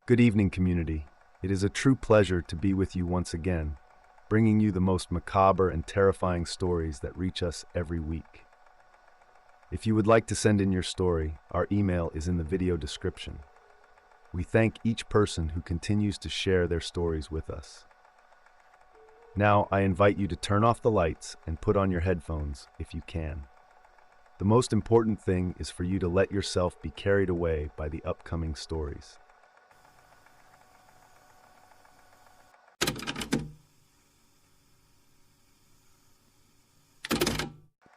Good evening, community. It is a true pleasure to be with you once again, bringing you the most macabre and terrifying stories that reach us every week. If you would like to send in your story, our email is in the video description. We thank each person who continues to share their stories with us. Now, I invite you to turn off the lights and put on your headphones if you can. The most important thing is for you to let yourself be carried away by the upcoming stories.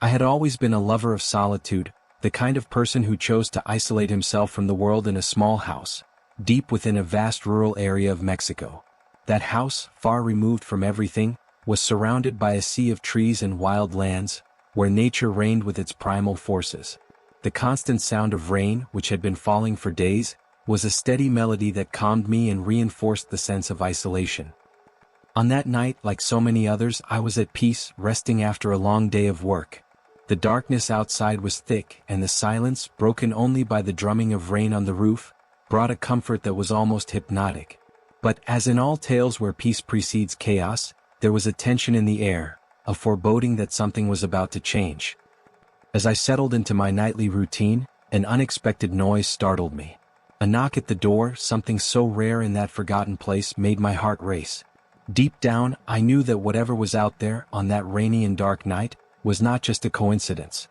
I had always been a lover of solitude, the kind of person who chose to isolate himself from the world in a small house, deep within a vast rural area of Mexico. That house, far removed from everything, was surrounded by a sea of trees and wild lands, where nature reigned with its primal forces. The constant sound of rain, which had been falling for days, was a steady melody that calmed me and reinforced the sense of isolation. On that night, like so many others, I was at peace, resting after a long day of work. The darkness outside was thick, and the silence, broken only by the drumming of rain on the roof, brought a comfort that was almost hypnotic. But, as in all tales where peace precedes chaos, there was a tension in the air, a foreboding that something was about to change. As I settled into my nightly routine, an unexpected noise startled me. A knock at the door, something so rare in that forgotten place, made my heart race. Deep down, I knew that whatever was out there, on that rainy and dark night, was not just a coincidence.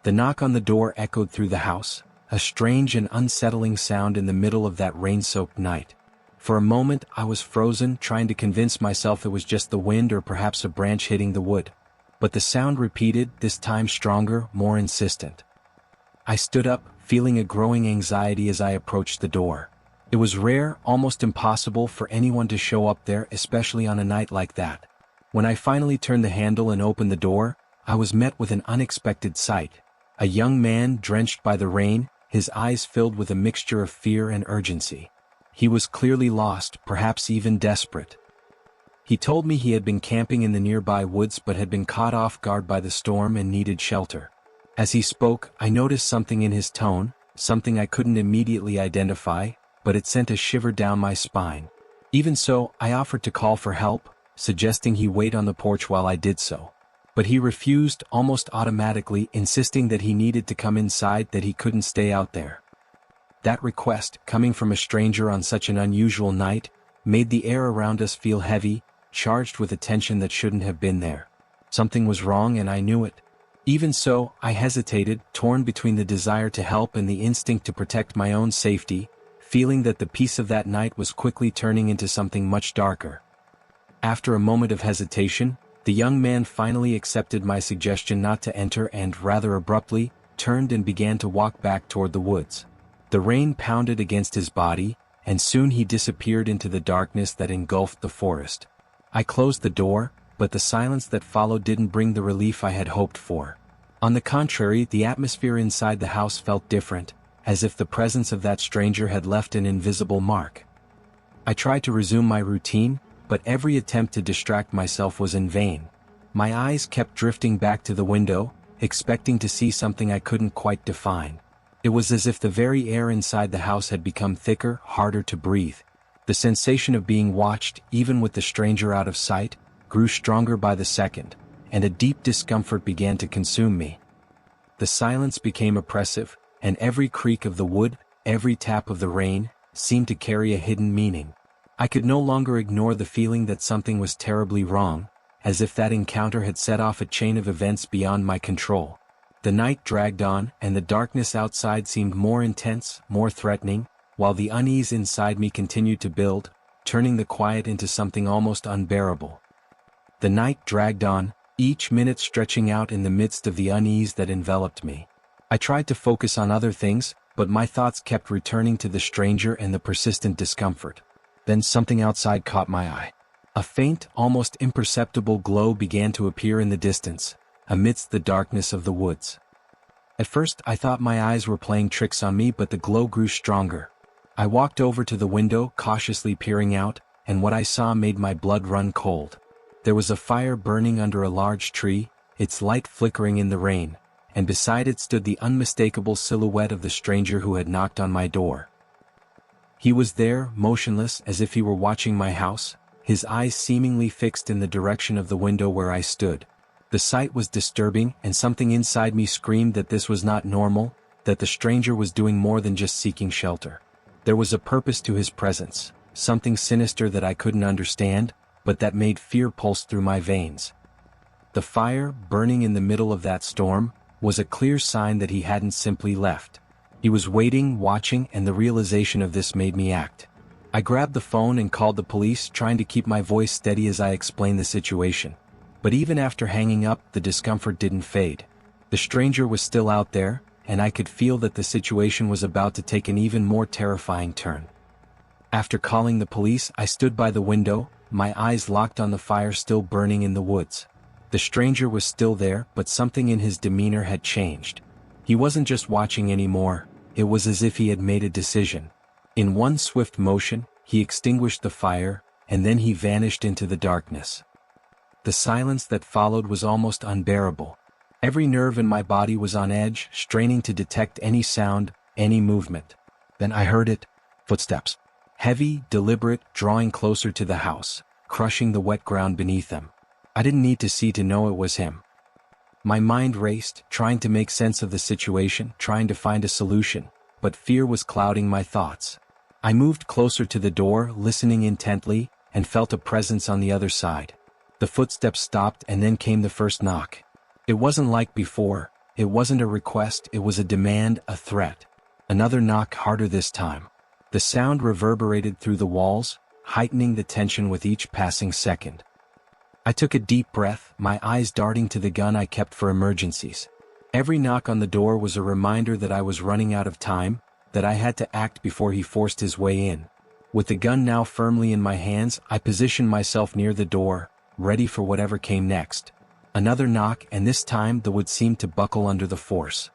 The knock on the door echoed through the house, a strange and unsettling sound in the middle of that rain-soaked night. For a moment I was frozen, trying to convince myself it was just the wind or perhaps a branch hitting the wood. But the sound repeated, this time stronger, more insistent. I stood up, feeling a growing anxiety as I approached the door. It was rare, almost impossible for anyone to show up there, especially on a night like that. When I finally turned the handle and opened the door, I was met with an unexpected sight. A young man drenched by the rain, his eyes filled with a mixture of fear and urgency. He was clearly lost, perhaps even desperate. He told me he had been camping in the nearby woods but had been caught off guard by the storm and needed shelter. As he spoke, I noticed something in his tone, something I couldn't immediately identify, but it sent a shiver down my spine. Even so, I offered to call for help, suggesting he wait on the porch while I did so. But he refused, almost automatically, insisting that he needed to come inside, that he couldn't stay out there. That request, coming from a stranger on such an unusual night, made the air around us feel heavy, charged with a tension that shouldn't have been there. Something was wrong and I knew it. Even so, I hesitated, torn between the desire to help and the instinct to protect my own safety, feeling that the peace of that night was quickly turning into something much darker. After a moment of hesitation, the young man finally accepted my suggestion not to enter and, rather abruptly, turned and began to walk back toward the woods. The rain pounded against his body, and soon he disappeared into the darkness that engulfed the forest. I closed the door, but the silence that followed didn't bring the relief I had hoped for. On the contrary, the atmosphere inside the house felt different, as if the presence of that stranger had left an invisible mark. I tried to resume my routine, but every attempt to distract myself was in vain. My eyes kept drifting back to the window, expecting to see something I couldn't quite define. It was as if the very air inside the house had become thicker, harder to breathe. The sensation of being watched, even with the stranger out of sight, grew stronger by the second, and a deep discomfort began to consume me. The silence became oppressive, and every creak of the wood, every tap of the rain, seemed to carry a hidden meaning. I could no longer ignore the feeling that something was terribly wrong, as if that encounter had set off a chain of events beyond my control. The night dragged on, and the darkness outside seemed more intense, more threatening, while the unease inside me continued to build, turning the quiet into something almost unbearable. The night dragged on, each minute stretching out in the midst of the unease that enveloped me. I tried to focus on other things, but my thoughts kept returning to the stranger and the persistent discomfort. Then something outside caught my eye. A faint, almost imperceptible glow began to appear in the distance, amidst the darkness of the woods. At first I thought my eyes were playing tricks on me, but the glow grew stronger. I walked over to the window, cautiously peering out, and what I saw made my blood run cold. There was a fire burning under a large tree, its light flickering in the rain, and beside it stood the unmistakable silhouette of the stranger who had knocked on my door. He was there, motionless as if he were watching my house, his eyes seemingly fixed in the direction of the window where I stood. The sight was disturbing, and something inside me screamed that this was not normal, that the stranger was doing more than just seeking shelter. There was a purpose to his presence, something sinister that I couldn't understand, but that made fear pulse through my veins. The fire, burning in the middle of that storm, was a clear sign that he hadn't simply left. He was waiting, watching, and the realization of this made me act. I grabbed the phone and called the police, trying to keep my voice steady as I explained the situation. But even after hanging up, the discomfort didn't fade. The stranger was still out there, and I could feel that the situation was about to take an even more terrifying turn. After calling the police, I stood by the window, my eyes locked on the fire still burning in the woods. The stranger was still there, but something in his demeanor had changed. He wasn't just watching anymore, it was as if he had made a decision. In one swift motion, he extinguished the fire, and then he vanished into the darkness. The silence that followed was almost unbearable. Every nerve in my body was on edge, straining to detect any sound, any movement. Then I heard it. Footsteps. Heavy, deliberate, drawing closer to the house, crushing the wet ground beneath them. I didn't need to see to know it was him. My mind raced, trying to make sense of the situation, trying to find a solution, but fear was clouding my thoughts. I moved closer to the door, listening intently, and felt a presence on the other side. The footsteps stopped, and then came the first knock. It wasn't like before. It wasn't a request, it was a demand, a threat. Another knock, harder this time. The sound reverberated through the walls, heightening the tension with each passing second. I took a deep breath, my eyes darting to the gun I kept for emergencies. Every knock on the door was a reminder that I was running out of time, that I had to act before he forced his way in. With the gun now firmly in my hands, I positioned myself near the door, ready for whatever came next. Another knock, and this time the wood seemed to buckle under the force.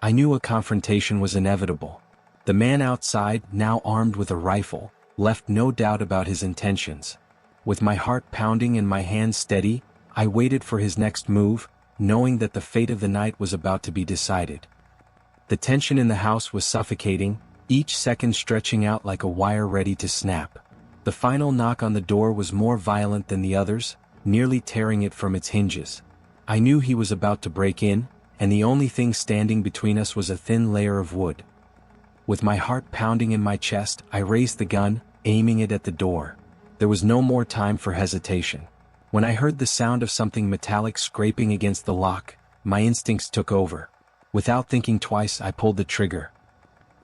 I knew a confrontation was inevitable. The man outside, now armed with a rifle, left no doubt about his intentions. With my heart pounding and my hands steady, I waited for his next move, knowing that the fate of the night was about to be decided. The tension in the house was suffocating, each second stretching out like a wire ready to snap. The final knock on the door was more violent than the others, nearly tearing it from its hinges. I knew he was about to break in, and the only thing standing between us was a thin layer of wood. With my heart pounding in my chest, I raised the gun, aiming it at the door. There was no more time for hesitation. When I heard the sound of something metallic scraping against the lock, my instincts took over. Without thinking twice, I pulled the trigger.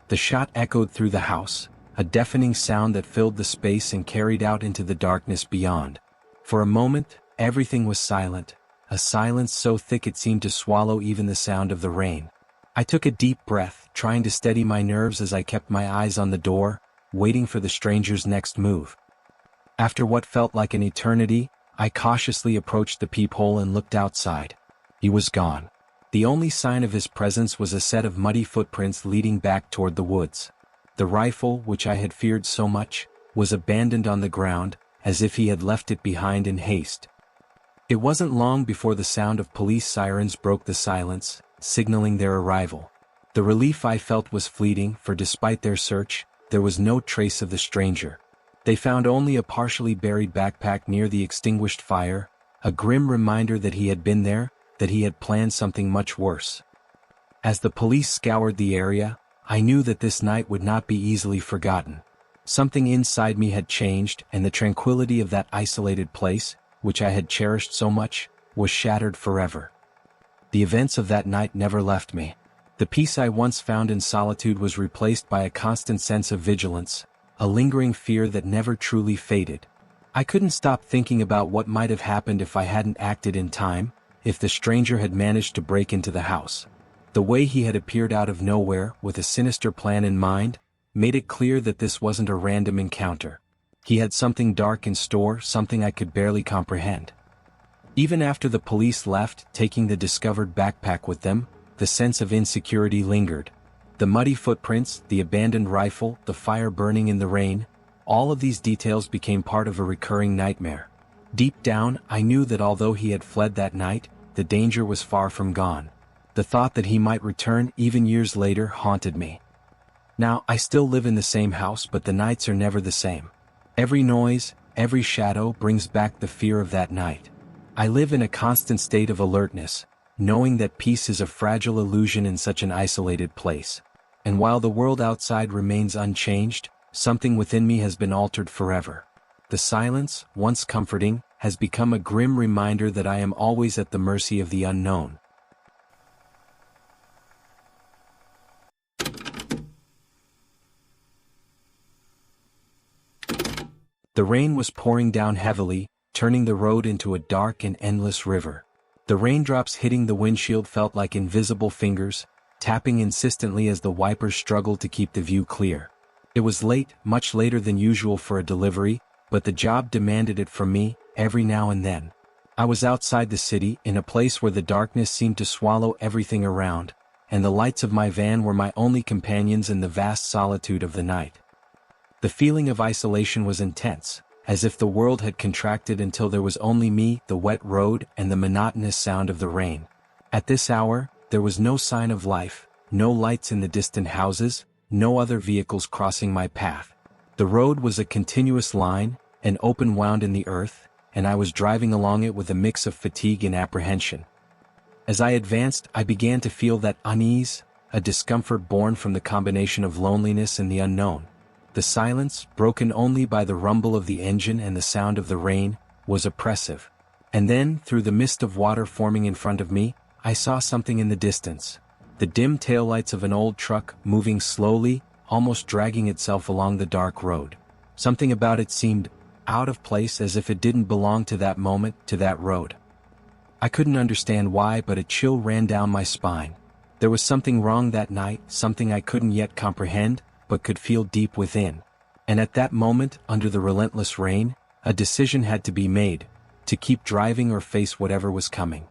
The shot echoed through the house, a deafening sound that filled the space and carried out into the darkness beyond. For a moment, everything was silent, a silence so thick it seemed to swallow even the sound of the rain. I took a deep breath, trying to steady my nerves as I kept my eyes on the door, waiting for the stranger's next move. After what felt like an eternity, I cautiously approached the peephole and looked outside. He was gone. The only sign of his presence was a set of muddy footprints leading back toward the woods. The rifle, which I had feared so much, was abandoned on the ground, as if he had left it behind in haste. It wasn't long before the sound of police sirens broke the silence, signaling their arrival. The relief I felt was fleeting, for despite their search, there was no trace of the stranger. They found only a partially buried backpack near the extinguished fire, a grim reminder that he had been there, that he had planned something much worse. As the police scoured the area, I knew that this night would not be easily forgotten. Something inside me had changed, and the tranquility of that isolated place, which I had cherished so much, was shattered forever. The events of that night never left me. The peace I once found in solitude was replaced by a constant sense of vigilance, a lingering fear that never truly faded. I couldn't stop thinking about what might have happened if I hadn't acted in time, if the stranger had managed to break into the house. The way he had appeared out of nowhere, with a sinister plan in mind, made it clear that this wasn't a random encounter. He had something dark in store, something I could barely comprehend. Even after the police left, taking the discovered backpack with them, the sense of insecurity lingered. The muddy footprints, the abandoned rifle, the fire burning in the rain, all of these details became part of a recurring nightmare. Deep down, I knew that although he had fled that night, the danger was far from gone. The thought that he might return even years later haunted me. Now, I still live in the same house, but the nights are never the same. Every noise, every shadow brings back the fear of that night. I live in a constant state of alertness, knowing that peace is a fragile illusion in such an isolated place. And while the world outside remains unchanged, something within me has been altered forever. The silence, once comforting, has become a grim reminder that I am always at the mercy of the unknown. The rain was pouring down heavily, turning the road into a dark and endless river. The raindrops hitting the windshield felt like invisible fingers, tapping insistently as the wipers struggled to keep the view clear. It was late, much later than usual for a delivery, but the job demanded it from me, every now and then. I was outside the city, in a place where the darkness seemed to swallow everything around, and the lights of my van were my only companions in the vast solitude of the night. The feeling of isolation was intense, as if the world had contracted until there was only me, the wet road, and the monotonous sound of the rain. At this hour, there was no sign of life, no lights in the distant houses, no other vehicles crossing my path. The road was a continuous line, an open wound in the earth, and I was driving along it with a mix of fatigue and apprehension. As I advanced, I began to feel that unease, a discomfort born from the combination of loneliness and the unknown. The silence, broken only by the rumble of the engine and the sound of the rain, was oppressive. And then, through the mist of water forming in front of me, I saw something in the distance. The dim taillights of an old truck moving slowly, almost dragging itself along the dark road. Something about it seemed out of place, as if it didn't belong to that moment, to that road. I couldn't understand why, but a chill ran down my spine. There was something wrong that night, something I couldn't yet comprehend, but could feel deep within. And at that moment, under the relentless rain, a decision had to be made, to keep driving or face whatever was coming.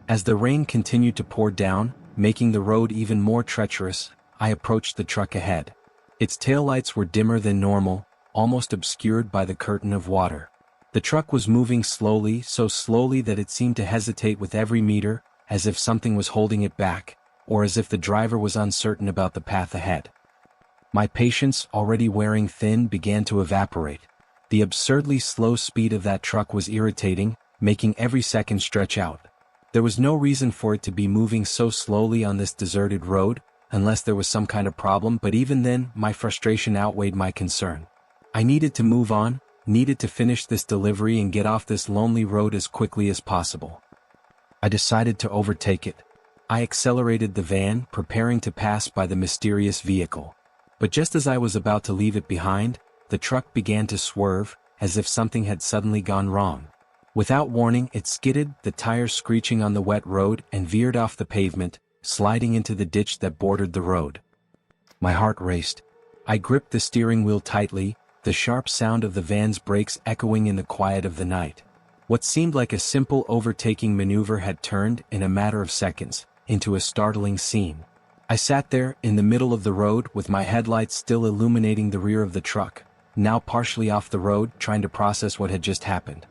As the rain continued to pour down, making the road even more treacherous, I approached the truck ahead. Its taillights were dimmer than normal, almost obscured by the curtain of water. The truck was moving slowly, so slowly that it seemed to hesitate with every meter, as if something was holding it back, or as if the driver was uncertain about the path ahead. My patience, already wearing thin, began to evaporate. The absurdly slow speed of that truck was irritating, making every second stretch out. There was no reason for it to be moving so slowly on this deserted road, unless there was some kind of problem, but even then, my frustration outweighed my concern. I needed to move on, needed to finish this delivery and get off this lonely road as quickly as possible. I decided to overtake it. I accelerated the van, preparing to pass by the mysterious vehicle. But just as I was about to leave it behind, the truck began to swerve, as if something had suddenly gone wrong. Without warning, it skidded, the tires screeching on the wet road, and veered off the pavement, sliding into the ditch that bordered the road. My heart raced. I gripped the steering wheel tightly, the sharp sound of the van's brakes echoing in the quiet of the night. What seemed like a simple overtaking maneuver had turned, in a matter of seconds, into a startling scene. I sat there, in the middle of the road, with my headlights still illuminating the rear of the truck, now partially off the road, trying to process what had just happened.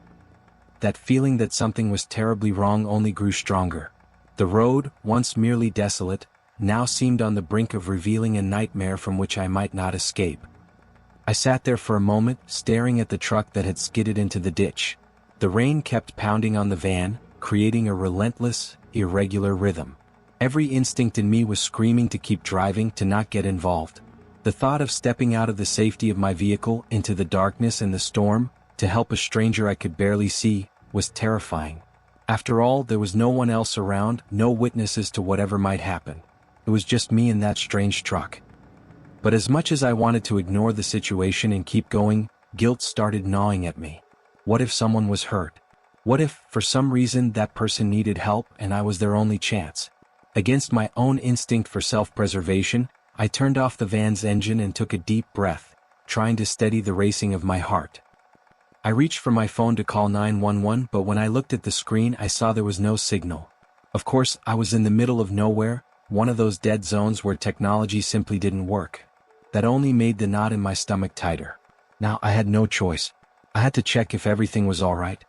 That feeling that something was terribly wrong only grew stronger. The road, once merely desolate, now seemed on the brink of revealing a nightmare from which I might not escape. I sat there for a moment, staring at the truck that had skidded into the ditch. The rain kept pounding on the van, creating a relentless, irregular rhythm. Every instinct in me was screaming to keep driving, to not get involved. The thought of stepping out of the safety of my vehicle into the darkness and the storm, to help a stranger I could barely see, was terrifying. After all, there was no one else around, no witnesses to whatever might happen. It was just me and that strange truck. But as much as I wanted to ignore the situation and keep going, guilt started gnawing at me. What if someone was hurt? What if, for some reason, that person needed help and I was their only chance? Against my own instinct for self-preservation, I turned off the van's engine and took a deep breath, trying to steady the racing of my heart. I reached for my phone to call 911, but when I looked at the screen I saw there was no signal. Of course, I was in the middle of nowhere, one of those dead zones where technology simply didn't work. That only made the knot in my stomach tighter. Now I had no choice. I had to check if everything was all right.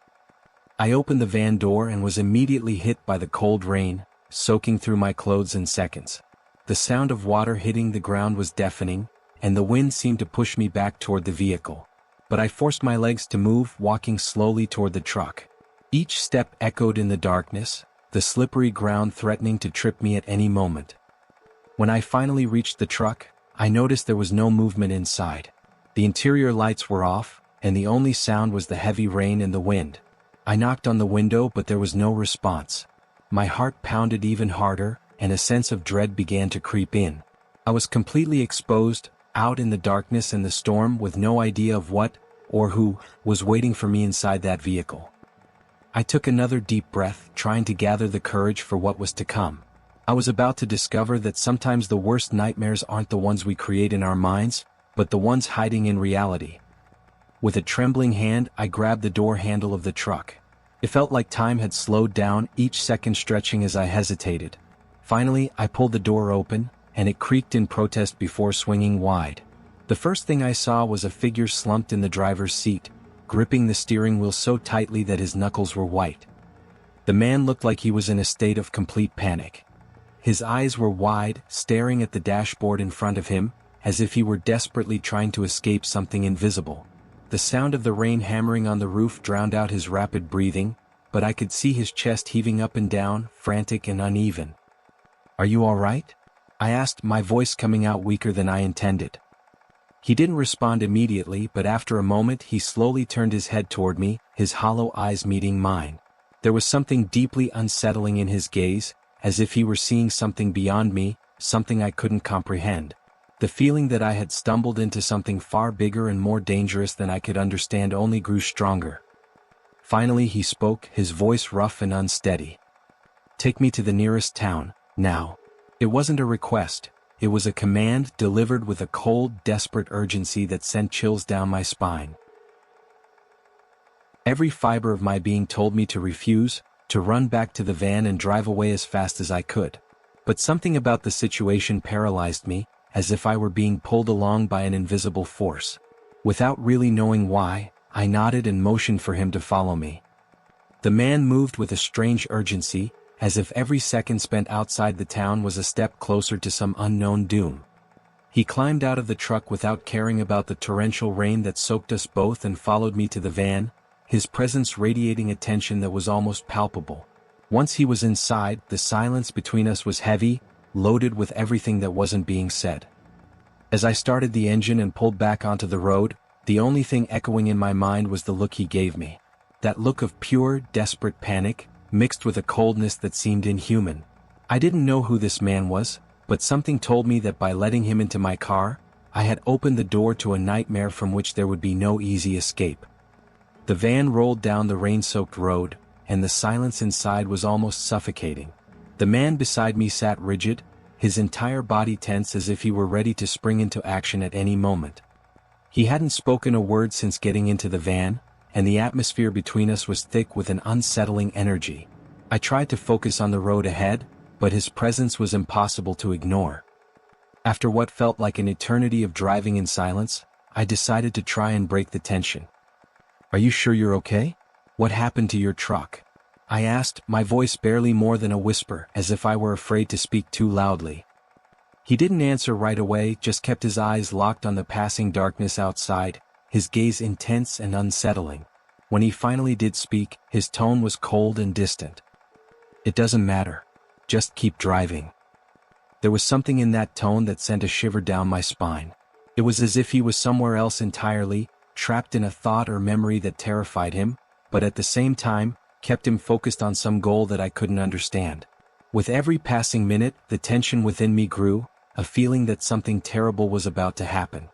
I opened the van door and was immediately hit by the cold rain, soaking through my clothes in seconds. The sound of water hitting the ground was deafening, and the wind seemed to push me back toward the vehicle. But I forced my legs to move, walking slowly toward the truck. Each step echoed in the darkness, the slippery ground threatening to trip me at any moment. When I finally reached the truck, I noticed there was no movement inside. The interior lights were off, and the only sound was the heavy rain and the wind. I knocked on the window, but there was no response. My heart pounded even harder, and a sense of dread began to creep in. I was completely exposed, out in the darkness and the storm, with no idea of what, or who, was waiting for me inside that vehicle. I took another deep breath, trying to gather the courage for what was to come. I was about to discover that sometimes the worst nightmares aren't the ones we create in our minds, but the ones hiding in reality. With a trembling hand, I grabbed the door handle of the truck. It felt like time had slowed down, each second stretching as I hesitated. Finally, I pulled the door open, and it creaked in protest before swinging wide. The first thing I saw was a figure slumped in the driver's seat, gripping the steering wheel so tightly that his knuckles were white. The man looked like he was in a state of complete panic. His eyes were wide, staring at the dashboard in front of him, as if he were desperately trying to escape something invisible. The sound of the rain hammering on the roof drowned out his rapid breathing, but I could see his chest heaving up and down, frantic and uneven. "Are you all right?" I asked, my voice coming out weaker than I intended. He didn't respond immediately, but after a moment he slowly turned his head toward me, his hollow eyes meeting mine. There was something deeply unsettling in his gaze, as if he were seeing something beyond me, something I couldn't comprehend. The feeling that I had stumbled into something far bigger and more dangerous than I could understand only grew stronger. Finally he spoke, his voice rough and unsteady. "Take me to the nearest town, now." It wasn't a request, it was a command delivered with a cold, desperate urgency that sent chills down my spine. Every fiber of my being told me to refuse, to run back to the van and drive away as fast as I could. But something about the situation paralyzed me, as if I were being pulled along by an invisible force. Without really knowing why, I nodded and motioned for him to follow me. The man moved with a strange urgency, as if every second spent outside the town was a step closer to some unknown doom. He climbed out of the truck without caring about the torrential rain that soaked us both and followed me to the van, his presence radiating a tension that was almost palpable. Once he was inside, the silence between us was heavy, loaded with everything that wasn't being said. As I started the engine and pulled back onto the road, the only thing echoing in my mind was the look he gave me. That look of pure, desperate panic, mixed with a coldness that seemed inhuman. I didn't know who this man was, but something told me that by letting him into my car, I had opened the door to a nightmare from which there would be no easy escape. The van rolled down the rain-soaked road, and the silence inside was almost suffocating. The man beside me sat rigid, his entire body tense as if he were ready to spring into action at any moment. He hadn't spoken a word since getting into the van, and the atmosphere between us was thick with an unsettling energy. I tried to focus on the road ahead, but his presence was impossible to ignore. After what felt like an eternity of driving in silence, I decided to try and break the tension. "Are you sure you're okay? What happened to your truck?" I asked, my voice barely more than a whisper, as if I were afraid to speak too loudly. He didn't answer right away, just kept his eyes locked on the passing darkness outside, his gaze intense and unsettling. When he finally did speak, his tone was cold and distant. "It doesn't matter. Just keep driving." There was something in that tone that sent a shiver down my spine. It was as if he was somewhere else entirely, trapped in a thought or memory that terrified him, but at the same time, kept him focused on some goal that I couldn't understand. With every passing minute, the tension within me grew, a feeling that something terrible was about to happen.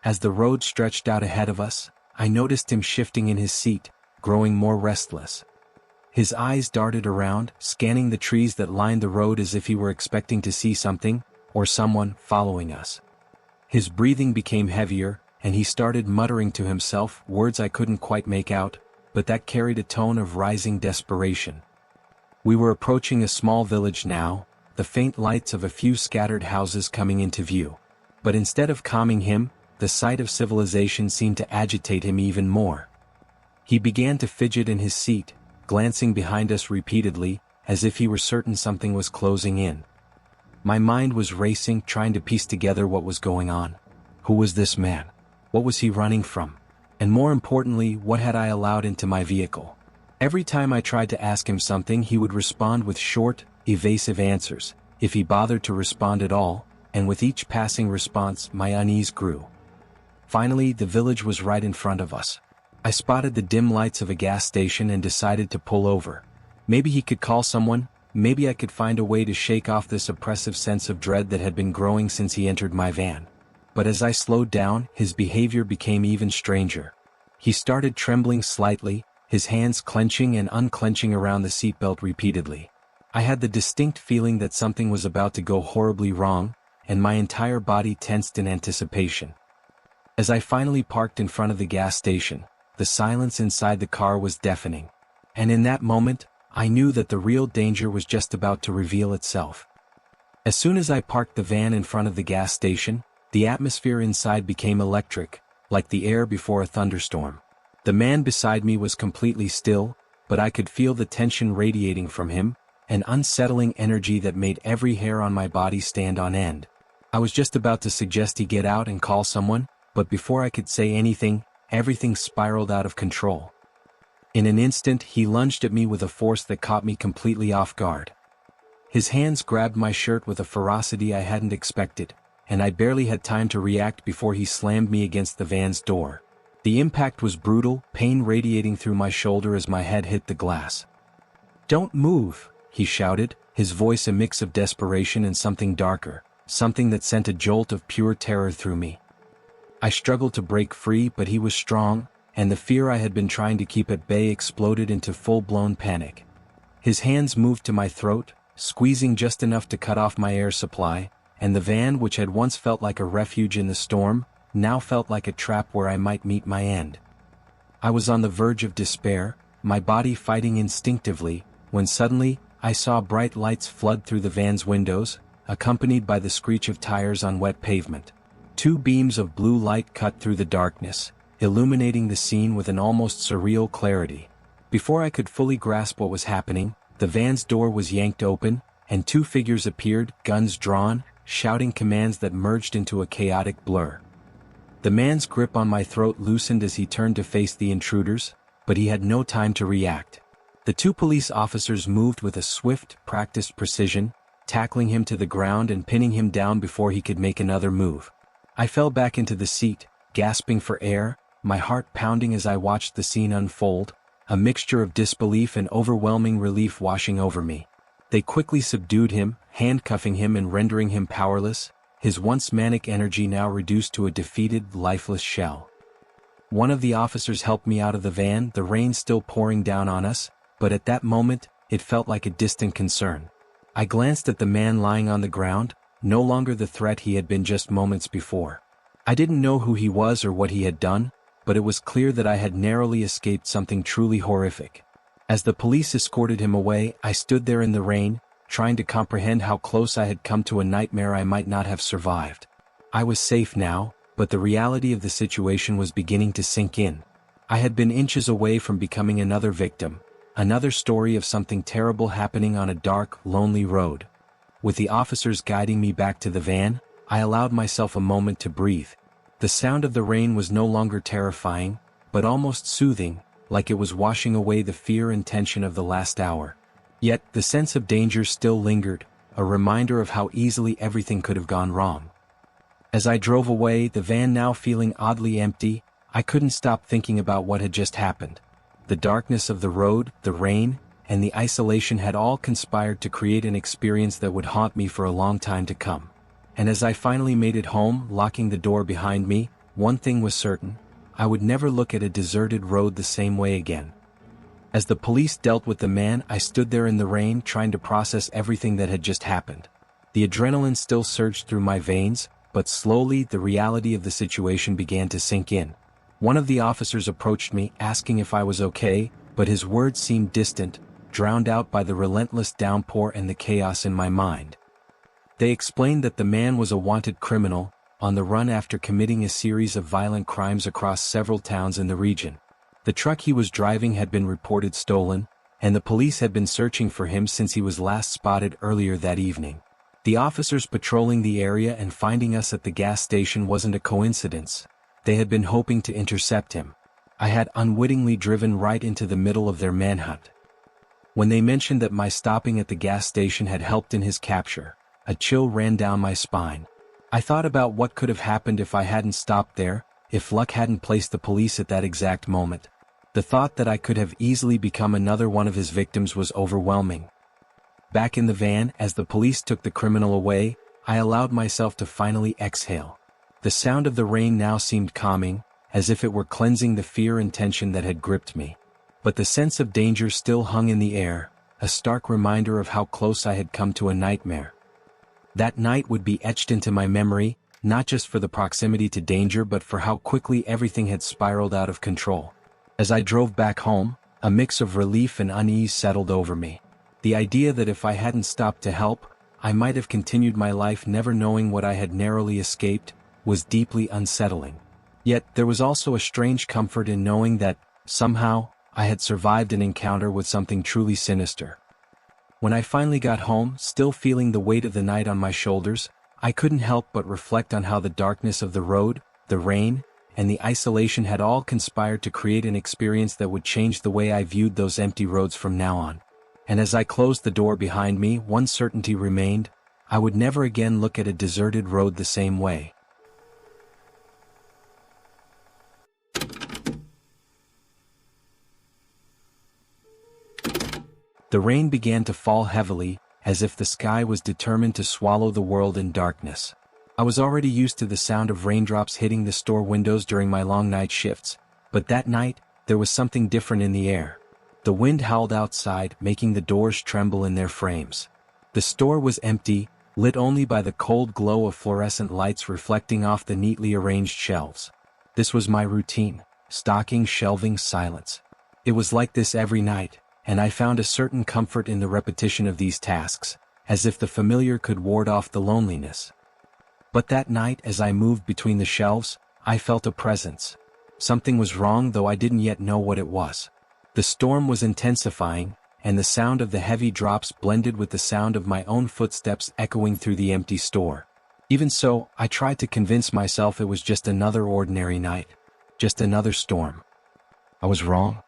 As the road stretched out ahead of us, I noticed him shifting in his seat, growing more restless. His eyes darted around, scanning the trees that lined the road as if he were expecting to see something, or someone, following us. His breathing became heavier, and he started muttering to himself, words I couldn't quite make out, but that carried a tone of rising desperation. We were approaching a small village now, the faint lights of a few scattered houses coming into view. But instead of calming him, the sight of civilization seemed to agitate him even more. He began to fidget in his seat, glancing behind us repeatedly, as if he were certain something was closing in. My mind was racing, trying to piece together what was going on. Who was this man? What was he running from? And more importantly, what had I allowed into my vehicle? Every time I tried to ask him something, he would respond with short, evasive answers, if he bothered to respond at all, and with each passing response, my unease grew. Finally, the village was right in front of us. I spotted the dim lights of a gas station and decided to pull over. Maybe he could call someone, maybe I could find a way to shake off this oppressive sense of dread that had been growing since he entered my van. But as I slowed down, his behavior became even stranger. He started trembling slightly, his hands clenching and unclenching around the seatbelt repeatedly. I had the distinct feeling that something was about to go horribly wrong, and my entire body tensed in anticipation. As I finally parked in front of the gas station, the silence inside the car was deafening. And in that moment, I knew that the real danger was just about to reveal itself. As soon as I parked the van in front of the gas station, the atmosphere inside became electric, like the air before a thunderstorm. The man beside me was completely still, but I could feel the tension radiating from him, an unsettling energy that made every hair on my body stand on end. I was just about to suggest he get out and call someone, but before I could say anything, everything spiraled out of control. In an instant, he lunged at me with a force that caught me completely off guard. His hands grabbed my shirt with a ferocity I hadn't expected, and I barely had time to react before he slammed me against the van's door. The impact was brutal, pain radiating through my shoulder as my head hit the glass. "Don't move," he shouted, his voice a mix of desperation and something darker, something that sent a jolt of pure terror through me. I struggled to break free, but he was strong, and the fear I had been trying to keep at bay exploded into full-blown panic. His hands moved to my throat, squeezing just enough to cut off my air supply, and the van, which had once felt like a refuge in the storm, now felt like a trap where I might meet my end. I was on the verge of despair, my body fighting instinctively, when suddenly, I saw bright lights flood through the van's windows, accompanied by the screech of tires on wet pavement. Two beams of blue light cut through the darkness, illuminating the scene with an almost surreal clarity. Before I could fully grasp what was happening, the van's door was yanked open, and two figures appeared, guns drawn, shouting commands that merged into a chaotic blur. The man's grip on my throat loosened as he turned to face the intruders, but he had no time to react. The two police officers moved with a swift, practiced precision, tackling him to the ground and pinning him down before he could make another move. I fell back into the seat, gasping for air, my heart pounding as I watched the scene unfold, a mixture of disbelief and overwhelming relief washing over me. They quickly subdued him, handcuffing him and rendering him powerless, his once manic energy now reduced to a defeated, lifeless shell. One of the officers helped me out of the van, the rain still pouring down on us, but at that moment, it felt like a distant concern. I glanced at the man lying on the ground, no longer the threat he had been just moments before. I didn't know who he was or what he had done, but it was clear that I had narrowly escaped something truly horrific. As the police escorted him away, I stood there in the rain, trying to comprehend how close I had come to a nightmare I might not have survived. I was safe now, but the reality of the situation was beginning to sink in. I had been inches away from becoming another victim, another story of something terrible happening on a dark, lonely road. With the officers guiding me back to the van, I allowed myself a moment to breathe. The sound of the rain was no longer terrifying, but almost soothing, like it was washing away the fear and tension of the last hour. Yet, the sense of danger still lingered, a reminder of how easily everything could have gone wrong. As I drove away, the van now feeling oddly empty, I couldn't stop thinking about what had just happened. The darkness of the road, the rain, and the isolation had all conspired to create an experience that would haunt me for a long time to come. And as I finally made it home, locking the door behind me, one thing was certain: I would never look at a deserted road the same way again. As the police dealt with the man, I stood there in the rain trying to process everything that had just happened. The adrenaline still surged through my veins, but slowly the reality of the situation began to sink in. One of the officers approached me, asking if I was okay, but his words seemed distant, drowned out by the relentless downpour and the chaos in my mind. They explained that the man was a wanted criminal, on the run after committing a series of violent crimes across several towns in the region. The truck he was driving had been reported stolen, and the police had been searching for him since he was last spotted earlier that evening. The officers patrolling the area and finding us at the gas station wasn't a coincidence. They had been hoping to intercept him. I had unwittingly driven right into the middle of their manhunt. When they mentioned that my stopping at the gas station had helped in his capture, a chill ran down my spine. I thought about what could have happened if I hadn't stopped there, if luck hadn't placed the police at that exact moment. The thought that I could have easily become another one of his victims was overwhelming. Back in the van, as the police took the criminal away, I allowed myself to finally exhale. The sound of the rain now seemed calming, as if it were cleansing the fear and tension that had gripped me. But the sense of danger still hung in the air, a stark reminder of how close I had come to a nightmare. That night would be etched into my memory, not just for the proximity to danger but for how quickly everything had spiraled out of control. As I drove back home, a mix of relief and unease settled over me. The idea that if I hadn't stopped to help, I might have continued my life never knowing what I had narrowly escaped, was deeply unsettling. Yet there was also a strange comfort in knowing that, somehow, I had survived an encounter with something truly sinister. When I finally got home, still feeling the weight of the night on my shoulders, I couldn't help but reflect on how the darkness of the road, the rain, and the isolation had all conspired to create an experience that would change the way I viewed those empty roads from now on. And as I closed the door behind me, one certainty remained: I would never again look at a deserted road the same way. The rain began to fall heavily, as if the sky was determined to swallow the world in darkness. I was already used to the sound of raindrops hitting the store windows during my long night shifts, but that night, there was something different in the air. The wind howled outside, making the doors tremble in their frames. The store was empty, lit only by the cold glow of fluorescent lights reflecting off the neatly arranged shelves. This was my routine: stocking, shelving, silence. It was like this every night, and I found a certain comfort in the repetition of these tasks, as if the familiar could ward off the loneliness. But that night, as I moved between the shelves, I felt a presence. Something was wrong, though I didn't yet know what it was. The storm was intensifying, and the sound of the heavy drops blended with the sound of my own footsteps echoing through the empty store. Even so, I tried to convince myself it was just another ordinary night, just another storm. I was wrong.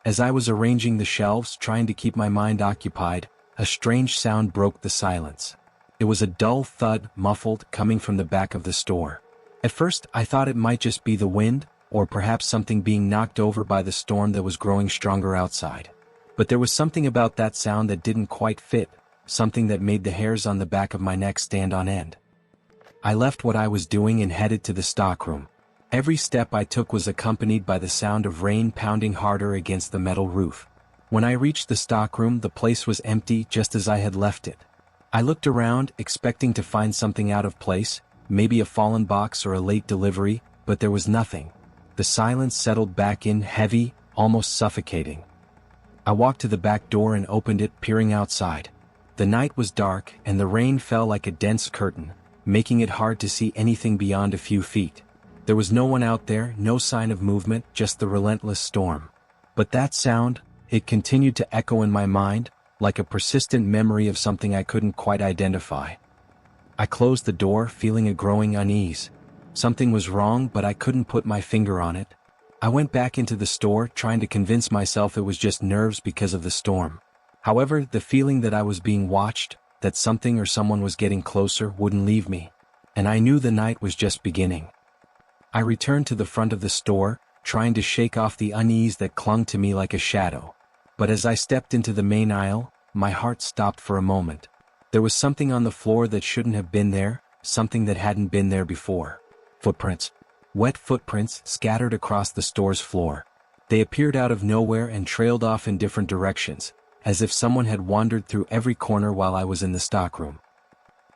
As I was arranging the shelves, trying to keep my mind occupied, a strange sound broke the silence. It was a dull thud, muffled, coming from the back of the store. At first, I thought it might just be the wind, or perhaps something being knocked over by the storm that was growing stronger outside. But there was something about that sound that didn't quite fit, something that made the hairs on the back of my neck stand on end. I left what I was doing and headed to the stockroom. Every step I took was accompanied by the sound of rain pounding harder against the metal roof. When I reached the stockroom, the place was empty, just as I had left it. I looked around, expecting to find something out of place, maybe a fallen box or a late delivery, but there was nothing. The silence settled back in, heavy, almost suffocating. I walked to the back door and opened it, peering outside. The night was dark, and the rain fell like a dense curtain, making it hard to see anything beyond a few feet. There was no one out there, no sign of movement, just the relentless storm. But that sound, it continued to echo in my mind, like a persistent memory of something I couldn't quite identify. I closed the door, feeling a growing unease. Something was wrong, but I couldn't put my finger on it. I went back into the store, trying to convince myself it was just nerves because of the storm. However, the feeling that I was being watched, that something or someone was getting closer, wouldn't leave me. And I knew the night was just beginning. I returned to the front of the store, trying to shake off the unease that clung to me like a shadow. But as I stepped into the main aisle, my heart stopped for a moment. There was something on the floor that shouldn't have been there, something that hadn't been there before. Footprints. Wet footprints scattered across the store's floor. They appeared out of nowhere and trailed off in different directions, as if someone had wandered through every corner while I was in the stockroom.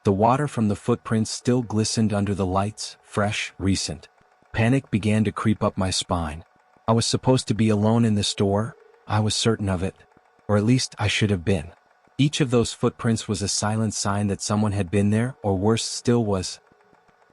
The water from the footprints still glistened under the lights, fresh, recent. Panic began to creep up my spine. I was supposed to be alone in the store, I was certain of it. Or at least I should have been. Each of those footprints was a silent sign that someone had been there, or worse still was.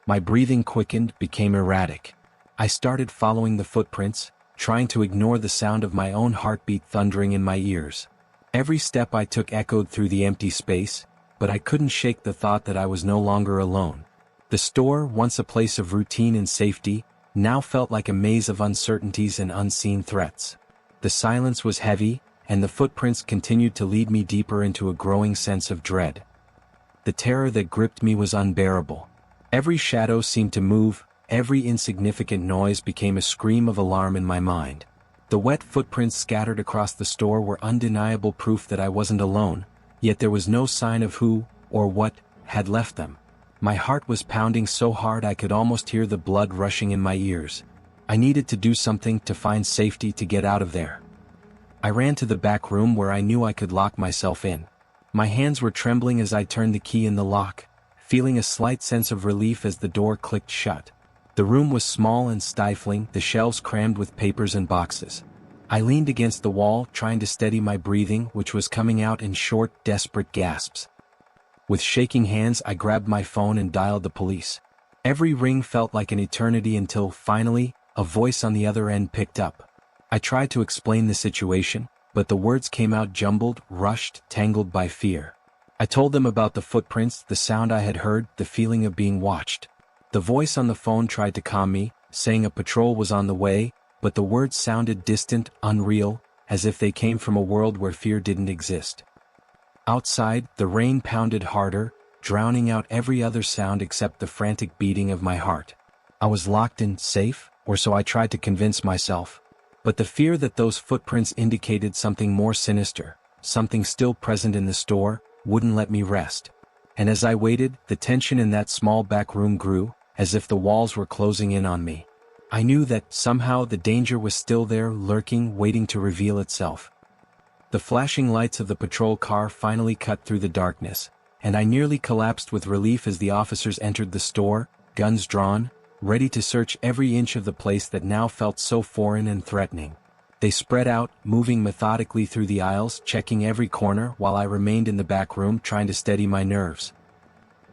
My breathing quickened, became erratic. I started following the footprints, trying to ignore the sound of my own heartbeat thundering in my ears. Every step I took echoed through the empty space, but I couldn't shake the thought that I was no longer alone. The store, once a place of routine and safety, now felt like a maze of uncertainties and unseen threats. The silence was heavy, and the footprints continued to lead me deeper into a growing sense of dread. The terror that gripped me was unbearable. Every shadow seemed to move, every insignificant noise became a scream of alarm in my mind. The wet footprints scattered across the store were undeniable proof that I wasn't alone, yet there was no sign of who, or what, had left them. My heart was pounding so hard I could almost hear the blood rushing in my ears. I needed to do something to find safety to get out of there. I ran to the back room where I knew I could lock myself in. My hands were trembling as I turned the key in the lock, feeling a slight sense of relief as the door clicked shut. The room was small and stifling, the shelves crammed with papers and boxes. I leaned against the wall, trying to steady my breathing, which was coming out in short, desperate gasps. With shaking hands, I grabbed my phone and dialed the police. Every ring felt like an eternity until, finally, a voice on the other end picked up. I tried to explain the situation, but the words came out jumbled, rushed, tangled by fear. I told them about the footprints, the sound I had heard, the feeling of being watched. The voice on the phone tried to calm me, saying a patrol was on the way, but the words sounded distant, unreal, as if they came from a world where fear didn't exist. Outside, the rain pounded harder, drowning out every other sound except the frantic beating of my heart. I was locked in, safe, or so I tried to convince myself. But the fear that those footprints indicated something more sinister, something still present in the store, wouldn't let me rest. And as I waited, the tension in that small back room grew, as if the walls were closing in on me. I knew that, somehow, the danger was still there, lurking, waiting to reveal itself. The flashing lights of the patrol car finally cut through the darkness, and I nearly collapsed with relief as the officers entered the store, guns drawn, ready to search every inch of the place that now felt so foreign and threatening. They spread out, moving methodically through the aisles, checking every corner, while I remained in the back room trying to steady my nerves.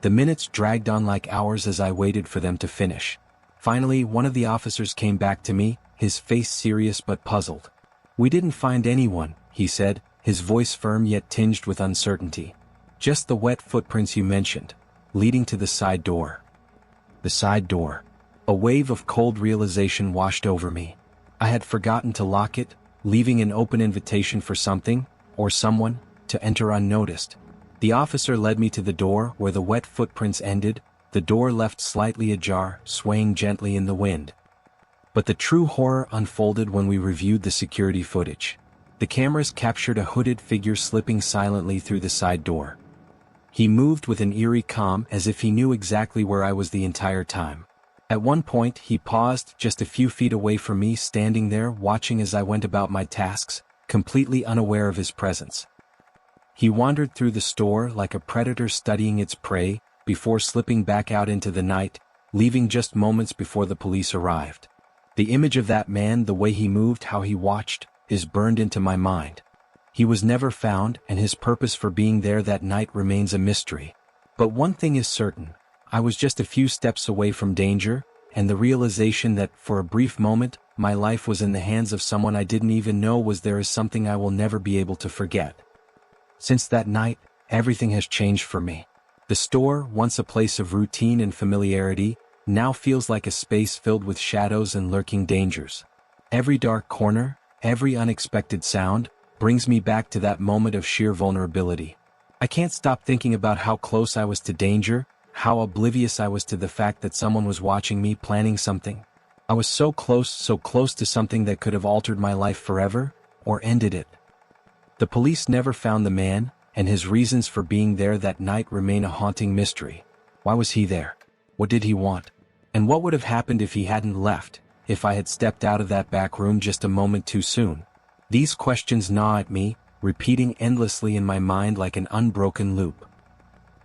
The minutes dragged on like hours as I waited for them to finish. Finally, one of the officers came back to me, his face serious but puzzled. "We didn't find anyone," he said, his voice firm yet tinged with uncertainty. "Just the wet footprints you mentioned, leading to the side door." The side door. A wave of cold realization washed over me. I had forgotten to lock it, leaving an open invitation for something, or someone, to enter unnoticed. The officer led me to the door where the wet footprints ended, the door left slightly ajar, swaying gently in the wind. But the true horror unfolded when we reviewed the security footage. The cameras captured a hooded figure slipping silently through the side door. He moved with an eerie calm, as if he knew exactly where I was the entire time. At one point, he paused just a few feet away from me, standing there watching as I went about my tasks, completely unaware of his presence. He wandered through the store like a predator studying its prey, before slipping back out into the night, leaving just moments before the police arrived. The image of that man, the way he moved, how he watched, is burned into my mind. He was never found, and his purpose for being there that night remains a mystery. But one thing is certain. I was just a few steps away from danger, and the realization that, for a brief moment, my life was in the hands of someone I didn't even know was there is something I will never be able to forget. Since that night, everything has changed for me. The store, once a place of routine and familiarity, now feels like a space filled with shadows and lurking dangers. Every dark corner, every unexpected sound, brings me back to that moment of sheer vulnerability. I can't stop thinking about how close I was to danger, how oblivious I was to the fact that someone was watching me, planning something. I was so close to something that could have altered my life forever, or ended it. The police never found the man, and his reasons for being there that night remain a haunting mystery. Why was he there? What did he want? And what would have happened if he hadn't left, if I had stepped out of that back room just a moment too soon? These questions gnaw at me, repeating endlessly in my mind like an unbroken loop.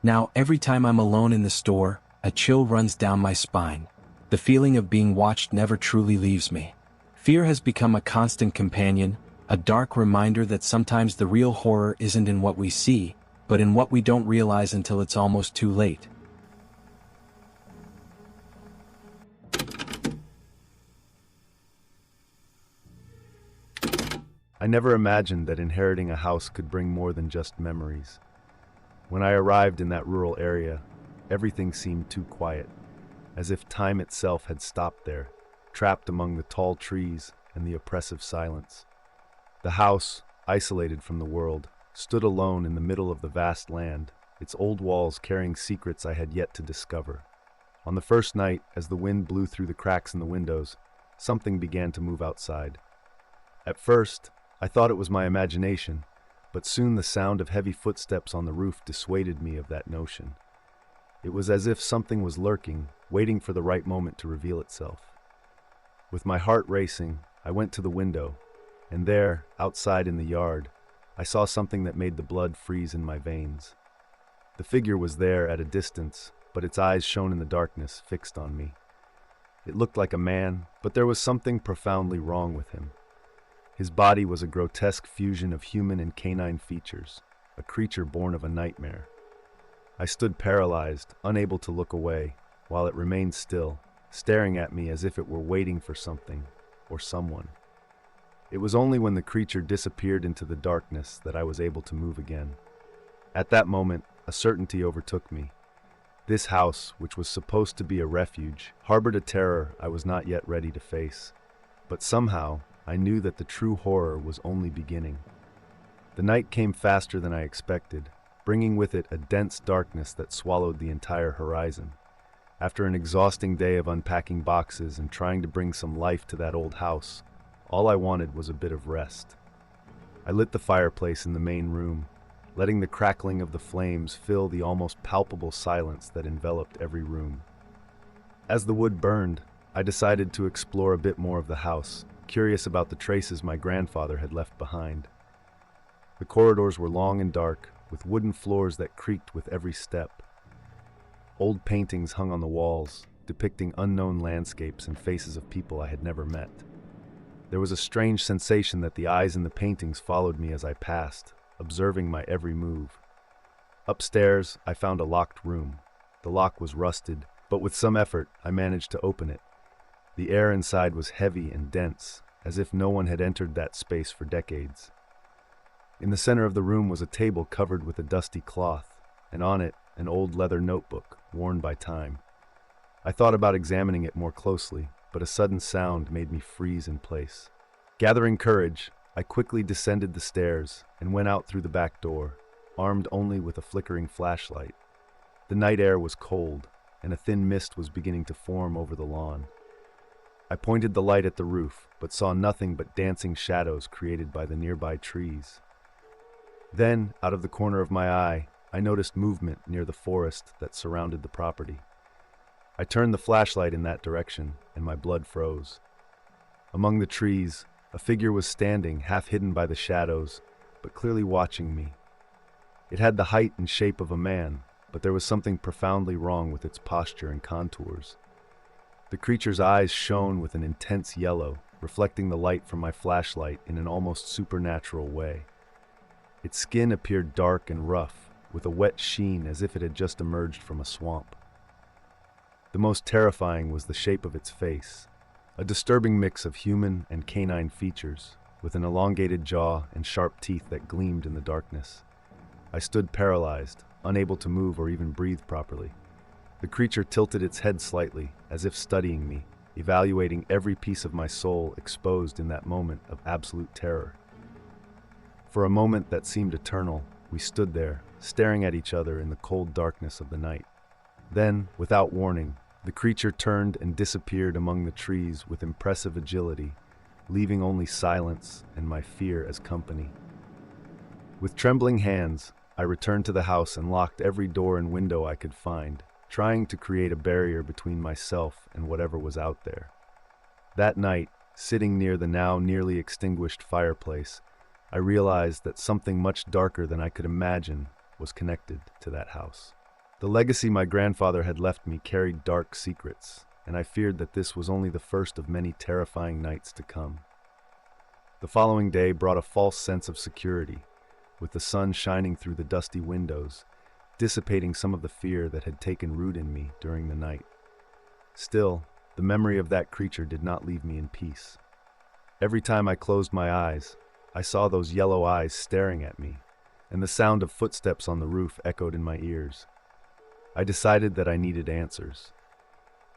Now, every time I'm alone in the store, a chill runs down my spine. The feeling of being watched never truly leaves me. Fear has become a constant companion, a dark reminder that sometimes the real horror isn't in what we see, but in what we don't realize until it's almost too late. I never imagined that inheriting a house could bring more than just memories. When I arrived in that rural area, everything seemed too quiet, as if time itself had stopped there, trapped among the tall trees and the oppressive silence. The house, isolated from the world, stood alone in the middle of the vast land, its old walls carrying secrets I had yet to discover. On the first night, as the wind blew through the cracks in the windows, something began to move outside. At first, I thought it was my imagination, but soon the sound of heavy footsteps on the roof dissuaded me of that notion. It was as if something was lurking, waiting for the right moment to reveal itself. With my heart racing, I went to the window, and there, outside in the yard, I saw something that made the blood freeze in my veins. The figure was there at a distance, but its eyes shone in the darkness, fixed on me. It looked like a man, but there was something profoundly wrong with him. His body was a grotesque fusion of human and canine features, a creature born of a nightmare. I stood paralyzed, unable to look away, while it remained still, staring at me as if it were waiting for something, or someone. It was only when the creature disappeared into the darkness that I was able to move again. At that moment, a certainty overtook me. This house, which was supposed to be a refuge, harbored a terror I was not yet ready to face. But somehow, I knew that the true horror was only beginning. The night came faster than I expected, bringing with it a dense darkness that swallowed the entire horizon. After an exhausting day of unpacking boxes and trying to bring some life to that old house, all I wanted was a bit of rest. I lit the fireplace in the main room, letting the crackling of the flames fill the almost palpable silence that enveloped every room. As the wood burned, I decided to explore a bit more of the house, curious about the traces my grandfather had left behind. The corridors were long and dark, with wooden floors that creaked with every step. Old paintings hung on the walls, depicting unknown landscapes and faces of people I had never met. There was a strange sensation that the eyes in the paintings followed me as I passed, observing my every move. Upstairs, I found a locked room. The lock was rusted, but with some effort, I managed to open it. The air inside was heavy and dense, as if no one had entered that space for decades. In the center of the room was a table covered with a dusty cloth, and on it, an old leather notebook, worn by time. I thought about examining it more closely, but a sudden sound made me freeze in place. Gathering courage, I quickly descended the stairs and went out through the back door, armed only with a flickering flashlight. The night air was cold, and a thin mist was beginning to form over the lawn. I pointed the light at the roof, but saw nothing but dancing shadows created by the nearby trees. Then, out of the corner of my eye, I noticed movement near the forest that surrounded the property. I turned the flashlight in that direction, and my blood froze. Among the trees, a figure was standing, half hidden by the shadows, but clearly watching me. It had the height and shape of a man, but there was something profoundly wrong with its posture and contours. The creature's eyes shone with an intense yellow, reflecting the light from my flashlight in an almost supernatural way. Its skin appeared dark and rough, with a wet sheen as if it had just emerged from a swamp. The most terrifying was the shape of its face, a disturbing mix of human and canine features, with an elongated jaw and sharp teeth that gleamed in the darkness. I stood paralyzed, unable to move or even breathe properly. The creature tilted its head slightly, as if studying me, evaluating every piece of my soul exposed in that moment of absolute terror. For a moment that seemed eternal, we stood there, staring at each other in the cold darkness of the night. Then, without warning, the creature turned and disappeared among the trees with impressive agility, leaving only silence and my fear as company. With trembling hands, I returned to the house and locked every door and window I could find, trying to create a barrier between myself and whatever was out there. That night, sitting near the now nearly extinguished fireplace, I realized that something much darker than I could imagine was connected to that house. The legacy my grandfather had left me carried dark secrets, and I feared that this was only the first of many terrifying nights to come. The following day brought a false sense of security, with the sun shining through the dusty windows, dissipating some of the fear that had taken root in me during the night. Still, the memory of that creature did not leave me in peace. Every time I closed my eyes, I saw those yellow eyes staring at me, and the sound of footsteps on the roof echoed in my ears. I decided that I needed answers.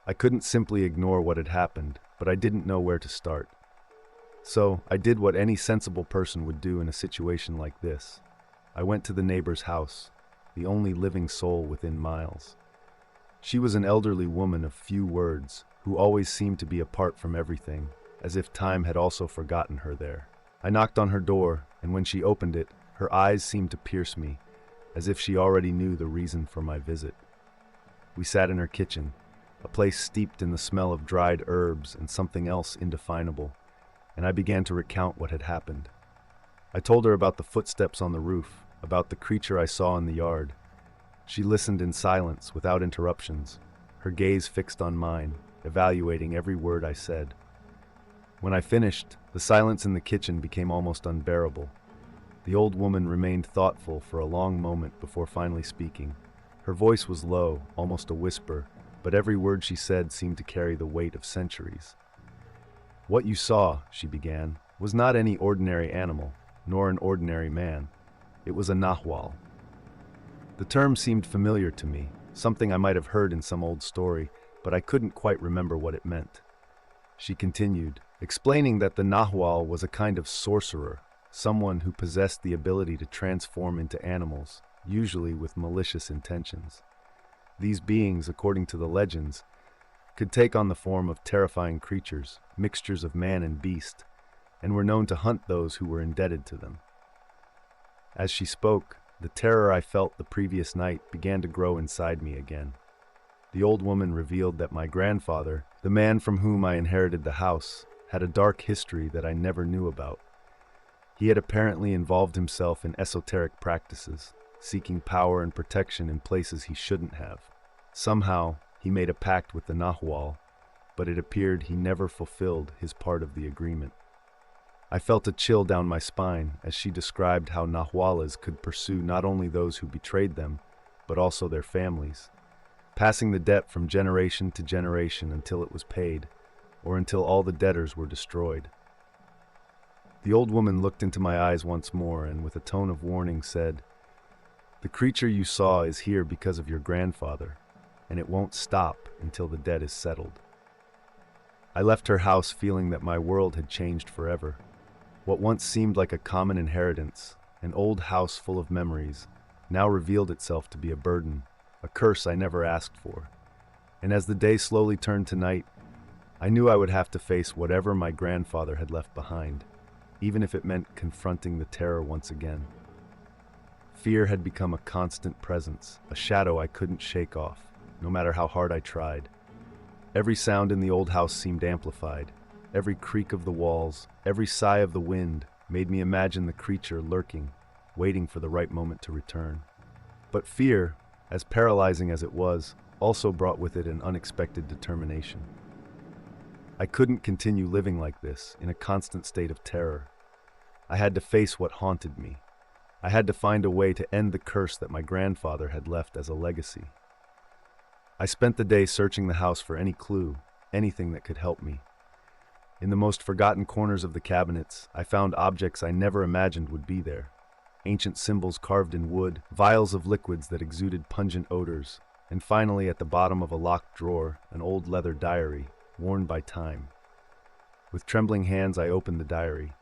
I couldn't simply ignore what had happened, but I didn't know where to start. So, I did what any sensible person would do in a situation like this. I went to the neighbor's house, the only living soul within miles. She was an elderly woman of few words, who always seemed to be apart from everything, as if time had also forgotten her there. I knocked on her door, and when she opened it, her eyes seemed to pierce me, as if she already knew the reason for my visit. We sat in her kitchen, a place steeped in the smell of dried herbs and something else indefinable, and I began to recount what had happened. I told her about the footsteps on the roof, about the creature I saw in the yard. She listened in silence, without interruptions, her gaze fixed on mine, evaluating every word I said. When I finished, the silence in the kitchen became almost unbearable. The old woman remained thoughtful for a long moment before finally speaking. Her voice was low, almost a whisper, but every word she said seemed to carry the weight of centuries. "What you saw," she began, "was not any ordinary animal, nor an ordinary man. It was a nahual." The term seemed familiar to me, something I might have heard in some old story, but I couldn't quite remember what it meant. She continued, explaining that the nahual was a kind of sorcerer, someone who possessed the ability to transform into animals, usually with malicious intentions. These beings, according to the legends, could take on the form of terrifying creatures, mixtures of man and beast, and were known to hunt those who were indebted to them. As she spoke, the terror I felt the previous night began to grow inside me again. The old woman revealed that my grandfather, the man from whom I inherited the house, had a dark history that I never knew about. He had apparently involved himself in esoteric practices, seeking power and protection in places he shouldn't have. Somehow, he made a pact with the nahual, but it appeared he never fulfilled his part of the agreement. I felt a chill down my spine as she described how nahuales could pursue not only those who betrayed them, but also their families, passing the debt from generation to generation until it was paid, or until all the debtors were destroyed. The old woman looked into my eyes once more and with a tone of warning said, "The creature you saw is here because of your grandfather, and it won't stop until the debt is settled." I left her house feeling that my world had changed forever. What once seemed like a common inheritance, an old house full of memories, now revealed itself to be a burden, a curse I never asked for. And as the day slowly turned to night, I knew I would have to face whatever my grandfather had left behind, even if it meant confronting the terror once again. Fear had become a constant presence, a shadow I couldn't shake off, no matter how hard I tried. Every sound in the old house seemed amplified. Every creak of the walls, every sigh of the wind made me imagine the creature lurking, waiting for the right moment to return. But fear, as paralyzing as it was, also brought with it an unexpected determination. I couldn't continue living like this, in a constant state of terror. I had to face what haunted me. I had to find a way to end the curse that my grandfather had left as a legacy. I spent the day searching the house for any clue, anything that could help me. In the most forgotten corners of the cabinets, I found objects I never imagined would be there. Ancient symbols carved in wood, vials of liquids that exuded pungent odors, and finally at the bottom of a locked drawer, an old leather diary, worn by time. With trembling hands I opened the diary.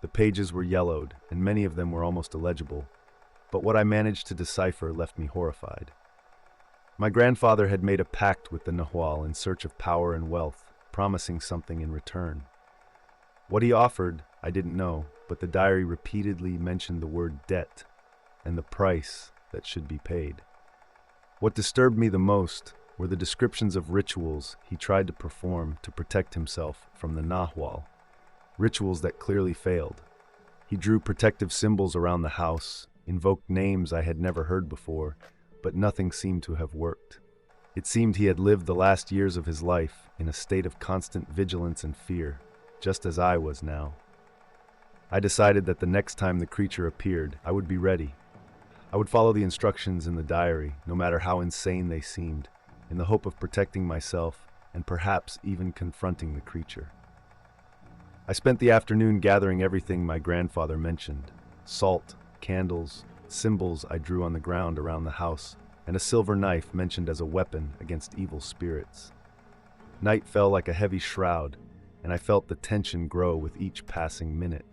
The pages were yellowed, and many of them were almost illegible, but what I managed to decipher left me horrified. My grandfather had made a pact with the nahual in search of power and wealth, promising something in return. What he offered, I didn't know, but the diary repeatedly mentioned the word debt and the price that should be paid. What disturbed me the most were the descriptions of rituals he tried to perform to protect himself from the nahual, rituals that clearly failed. He drew protective symbols around the house, invoked names I had never heard before, but nothing seemed to have worked. It seemed he had lived the last years of his life in a state of constant vigilance and fear, just as I was now. I decided that the next time the creature appeared, I would be ready. I would follow the instructions in the diary, no matter how insane they seemed, in the hope of protecting myself and perhaps even confronting the creature. I spent the afternoon gathering everything my grandfather mentioned: salt, candles, symbols I drew on the ground around the house, and a silver knife mentioned as a weapon against evil spirits. Night fell like a heavy shroud, and I felt the tension grow with each passing minute.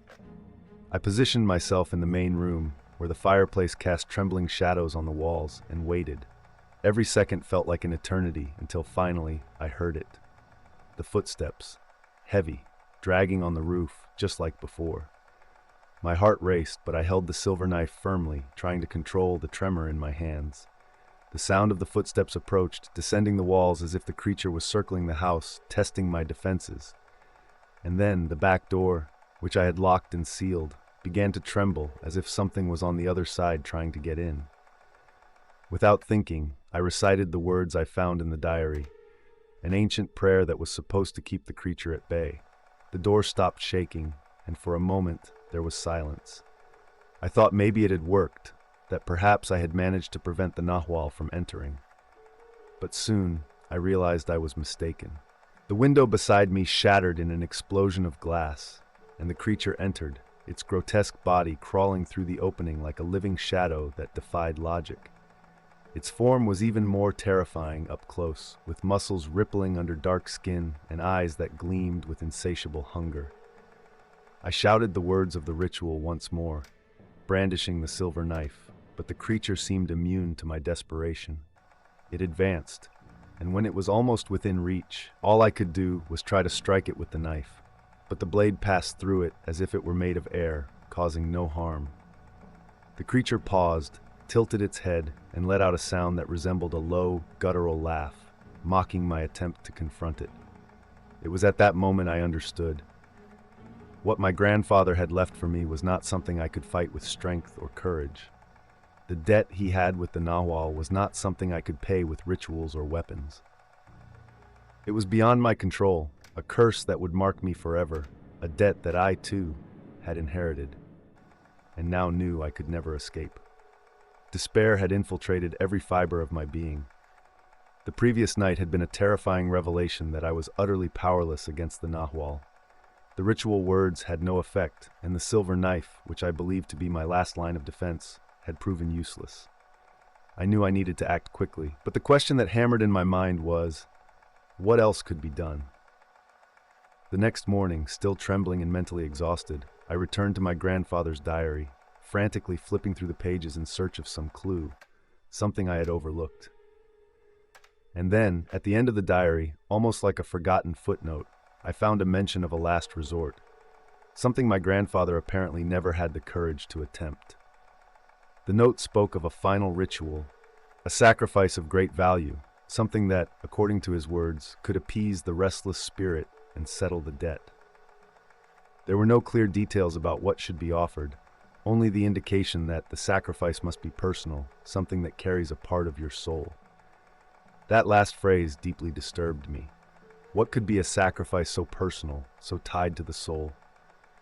I positioned myself in the main room, where the fireplace cast trembling shadows on the walls, and waited. Every second felt like an eternity until finally I heard it. The footsteps, heavy, dragging on the roof, just like before. My heart raced, but I held the silver knife firmly, trying to control the tremor in my hands. The sound of the footsteps approached, descending the walls as if the creature was circling the house, testing my defenses. And then the back door, which I had locked and sealed, began to tremble as if something was on the other side trying to get in. Without thinking, I recited the words I found in the diary, an ancient prayer that was supposed to keep the creature at bay. The door stopped shaking, and for a moment there was silence. I thought maybe it had worked, that perhaps I had managed to prevent the Nahual from entering. But soon I realized I was mistaken. The window beside me shattered in an explosion of glass, and the creature entered, its grotesque body crawling through the opening like a living shadow that defied logic. Its form was even more terrifying up close, with muscles rippling under dark skin and eyes that gleamed with insatiable hunger. I shouted the words of the ritual once more, brandishing the silver knife, but the creature seemed immune to my desperation. It advanced, and when it was almost within reach, all I could do was try to strike it with the knife, but the blade passed through it as if it were made of air, causing no harm. The creature paused, tilted its head, and let out a sound that resembled a low, guttural laugh, mocking my attempt to confront it. It was at that moment I understood. What my grandfather had left for me was not something I could fight with strength or courage. The debt he had with the Nahual was not something I could pay with rituals or weapons. It was beyond my control, a curse that would mark me forever, a debt that I, too, had inherited, and now knew I could never escape. Despair had infiltrated every fiber of my being. The previous night had been a terrifying revelation that I was utterly powerless against the Nahual. The ritual words had no effect, and the silver knife, which I believed to be my last line of defense, had proven useless. I knew I needed to act quickly, but the question that hammered in my mind was, what else could be done? The next morning, still trembling and mentally exhausted, I returned to my grandfather's diary, frantically flipping through the pages in search of some clue, something I had overlooked. And then, at the end of the diary, almost like a forgotten footnote, I found a mention of a last resort, something my grandfather apparently never had the courage to attempt. The note spoke of a final ritual, a sacrifice of great value, something that, according to his words, could appease the restless spirit and settle the debt. There were no clear details about what should be offered, only the indication that the sacrifice must be personal, something that carries a part of your soul. That last phrase deeply disturbed me. What could be a sacrifice so personal, so tied to the soul?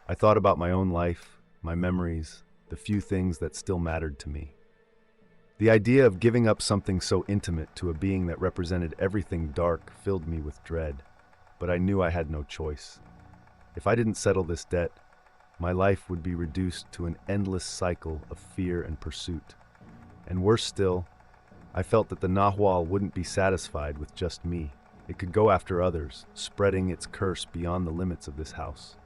I thought about my own life, my memories, the few things that still mattered to me. The idea of giving up something so intimate to a being that represented everything dark filled me with dread, but I knew I had no choice. If I didn't settle this debt, my life would be reduced to an endless cycle of fear and pursuit. And worse still, I felt that the Nahual wouldn't be satisfied with just me. It could go after others, spreading its curse beyond the limits of this house.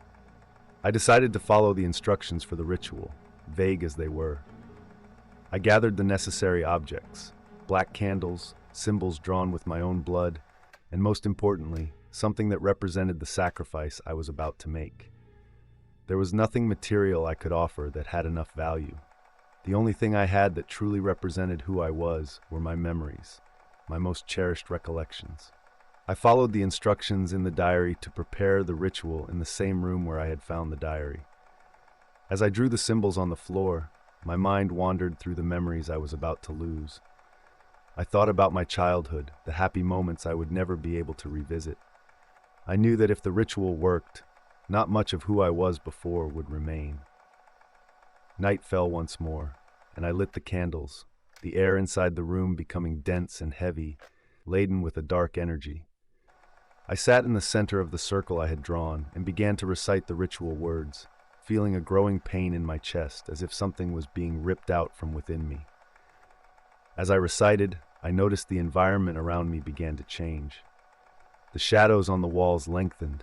I decided to follow the instructions for the ritual, vague as they were. I gathered the necessary objects, black candles, symbols drawn with my own blood, and most importantly, something that represented the sacrifice I was about to make. There was nothing material I could offer that had enough value. The only thing I had that truly represented who I was were my memories, my most cherished recollections. I followed the instructions in the diary to prepare the ritual in the same room where I had found the diary. As I drew the symbols on the floor, my mind wandered through the memories I was about to lose. I thought about my childhood, the happy moments I would never be able to revisit. I knew that if the ritual worked, not much of who I was before would remain. Night fell once more, and I lit the candles, the air inside the room becoming dense and heavy, laden with a dark energy. I sat in the center of the circle I had drawn and began to recite the ritual words, feeling a growing pain in my chest as if something was being ripped out from within me. As I recited, I noticed the environment around me began to change. The shadows on the walls lengthened,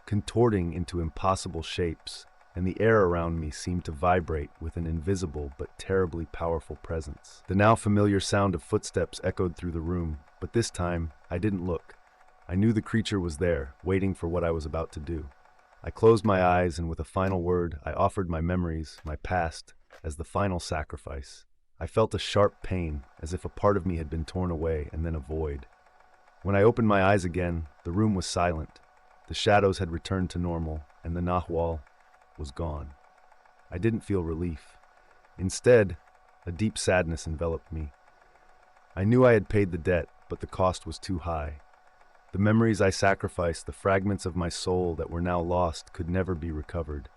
contorting into impossible shapes, and the air around me seemed to vibrate with an invisible but terribly powerful presence. The now familiar sound of footsteps echoed through the room, but this time I didn't look. I knew the creature was there, waiting for what I was about to do. I closed my eyes, and with a final word, I offered my memories, my past, as the final sacrifice. I felt a sharp pain, as if a part of me had been torn away and then a void. When I opened my eyes again, the room was silent. The shadows had returned to normal, and the Nahual was gone. I didn't feel relief. Instead, a deep sadness enveloped me. I knew I had paid the debt, but the cost was too high. The memories I sacrificed, the fragments of my soul that were now lost, could never be recovered.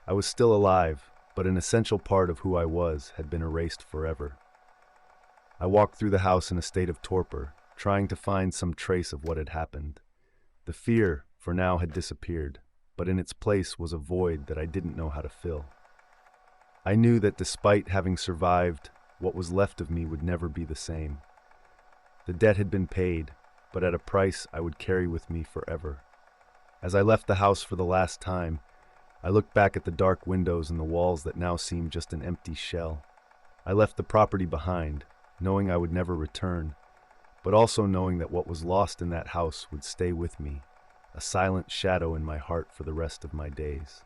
I was still alive, but an essential part of who I was had been erased forever. I walked through the house in a state of torpor, trying to find some trace of what had happened. The fear, for now, had disappeared, but in its place was a void that I didn't know how to fill. I knew that despite having survived, what was left of me would never be the same. The debt had been paid, but at a price I would carry with me forever. As I left the house for the last time, I looked back at the dark windows and the walls that now seemed just an empty shell. I left the property behind, knowing I would never return, but also knowing that what was lost in that house would stay with me, a silent shadow in my heart for the rest of my days.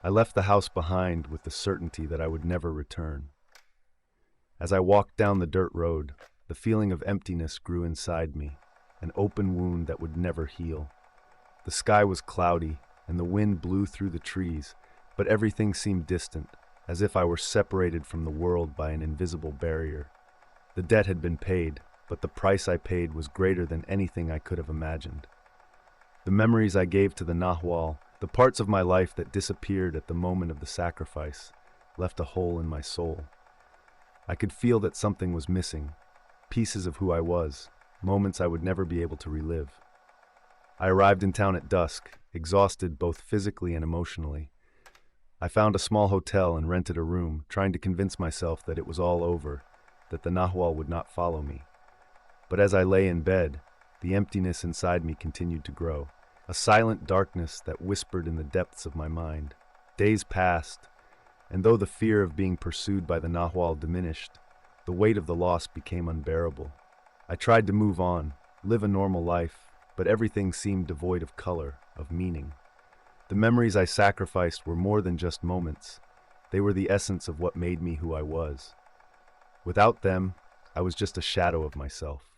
I left the house behind with the certainty that I would never return. As I walked down the dirt road, the feeling of emptiness grew inside me, an open wound that would never heal. The sky was cloudy, and the wind blew through the trees, but everything seemed distant, as if I were separated from the world by an invisible barrier. The debt had been paid, but the price I paid was greater than anything I could have imagined. The memories I gave to the Nahual, the parts of my life that disappeared at the moment of the sacrifice, left a hole in my soul. I could feel that something was missing, pieces of who I was, moments I would never be able to relive. I arrived in town at dusk, exhausted both physically and emotionally. I found a small hotel and rented a room, trying to convince myself that it was all over, that the Nahual would not follow me. But as I lay in bed, the emptiness inside me continued to grow, a silent darkness that whispered in the depths of my mind. Days passed, and though the fear of being pursued by the Nahual diminished, the weight of the loss became unbearable. I tried to move on, live a normal life, but everything seemed devoid of color, of meaning. The memories I sacrificed were more than just moments. They were the essence of what made me who I was. Without them, I was just a shadow of myself.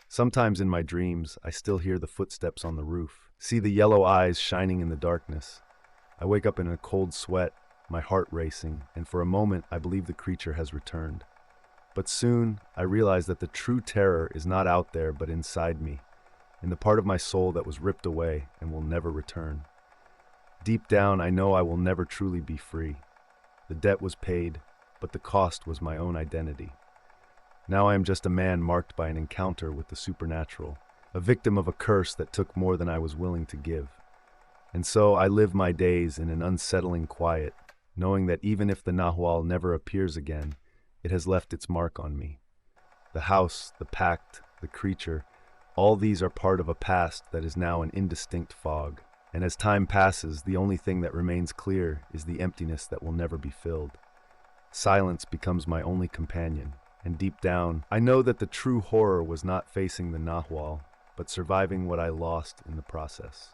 Sometimes in my dreams, I still hear the footsteps on the roof, see the yellow eyes shining in the darkness. I wake up in a cold sweat, my heart racing, and for a moment I believe the creature has returned. But soon, I realize that the true terror is not out there but inside me, in the part of my soul that was ripped away and will never return. Deep down, I know I will never truly be free. The debt was paid, but the cost was my own identity. Now I am just a man marked by an encounter with the supernatural, a victim of a curse that took more than I was willing to give. And so I live my days in an unsettling quiet, knowing that even if the Nahual never appears again, it has left its mark on me. The house, the pact, the creature, all these are part of a past that is now an indistinct fog. And as time passes, the only thing that remains clear is the emptiness that will never be filled. Silence becomes my only companion, and deep down, I know that the true horror was not facing the Nahual, but surviving what I lost in the process.